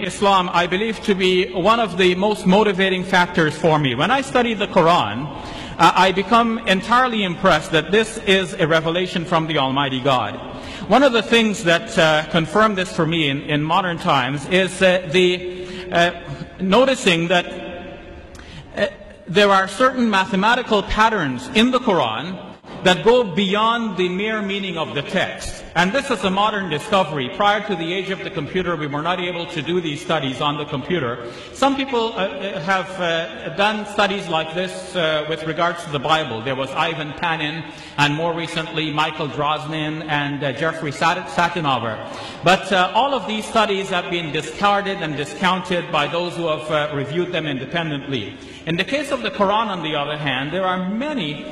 Islam, I believe to be one of the most motivating factors for me. When I study the Quran, I become entirely impressed that this is a revelation from the Almighty God. One of the things that confirm this for me in modern times is noticing that there are certain mathematical patterns in the Quran that go beyond the mere meaning of the text. And this is a modern discovery. Prior to the age of the computer, we were not able to do these studies on the computer. Some people have done studies like this with regards to the Bible. There was Ivan Panin, and more recently Michael Drosnin and Jeffrey Satinover. But all of these studies have been discarded and discounted by those who have reviewed them independently. In the case of the Quran, on the other hand, there are many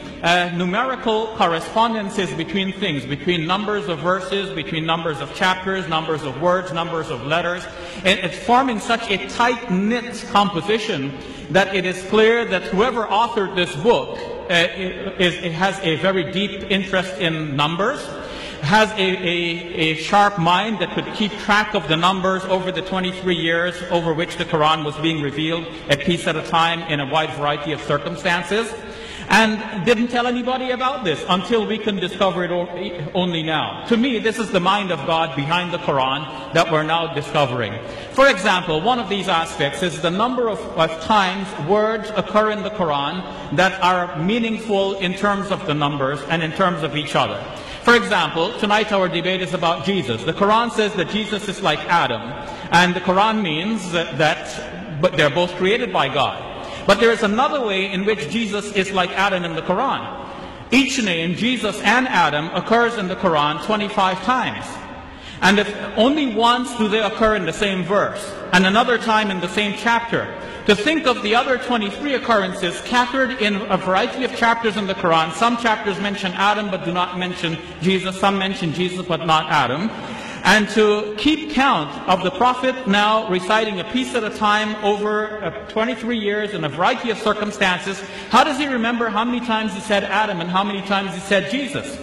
numerical correspondences between things, between numbers of verses, between numbers of chapters, numbers of words, numbers of letters. It's forming such a tight-knit composition that it is clear that whoever authored this book has a very deep interest in numbers, has a sharp mind that could keep track of the numbers over the 23 years over which the Quran was being revealed, a piece at a time in a wide variety of circumstances, and didn't tell anybody about this until we can discover it only now. To me, this is the mind of God behind the Quran that we're now discovering. For example, one of these aspects is the number of times words occur in the Quran that are meaningful in terms of the numbers and in terms of each other. For example, tonight our debate is about Jesus. The Quran says that Jesus is like Adam, and the Quran means but they're both created by God. But there is another way in which Jesus is like Adam in the Quran. Each name, Jesus and Adam, occurs in the Quran 25 times. And if only once do they occur in the same verse, and another time in the same chapter. To think of the other 23 occurrences scattered in a variety of chapters in the Quran. Some chapters mention Adam but do not mention Jesus. Some mention Jesus but not Adam. And to keep count of the Prophet now reciting a piece at a time over 23 years in a variety of circumstances, how does he remember how many times he said Adam and how many times he said Jesus?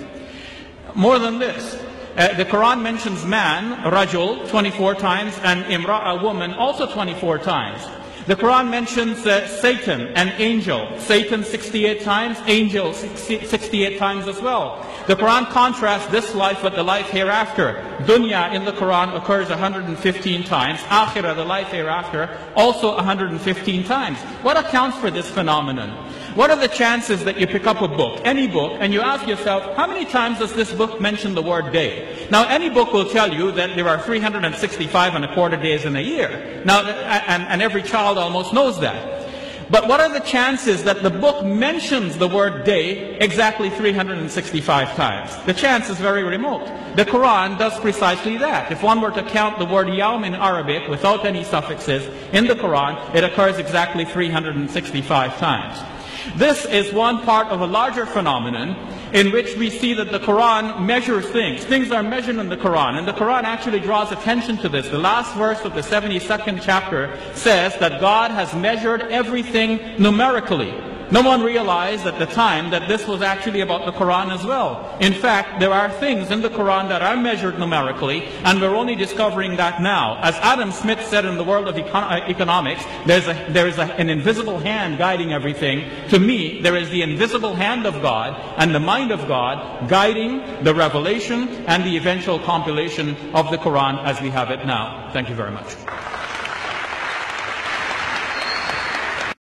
More than this, the Quran mentions man, rajul, 24 times, and imra, a woman, also 24 times. The Quran mentions Satan, an angel. Satan 68 times, angel 68 times as well. The Quran contrasts this life with the life hereafter. Dunya in the Quran occurs 115 times. Akhirah, the life hereafter, also 115 times. What accounts for this phenomenon? What are the chances that you pick up a book, any book, and you ask yourself, how many times does this book mention the word day? Now, any book will tell you that there are 365 and a quarter days in a year. Now, and every child almost knows that. But what are the chances that the book mentions the word day exactly 365 times? The chance is very remote. The Quran does precisely that. If one were to count the word yawm in Arabic without any suffixes in the Quran, it occurs exactly 365 times. This is one part of a larger phenomenon in which we see that the Quran measures things. Things are measured in the Quran, and the Quran actually draws attention to this. The last verse of the 72nd chapter says that God has measured everything numerically. No one realized at the time that this was actually about the Quran as well. In fact, there are things in the Quran that are measured numerically, and we're only discovering that now. As Adam Smith said in the world of economics, there is an invisible hand guiding everything. To me, there is the invisible hand of God and the mind of God guiding the revelation and the eventual compilation of the Quran as we have it now. Thank you very much.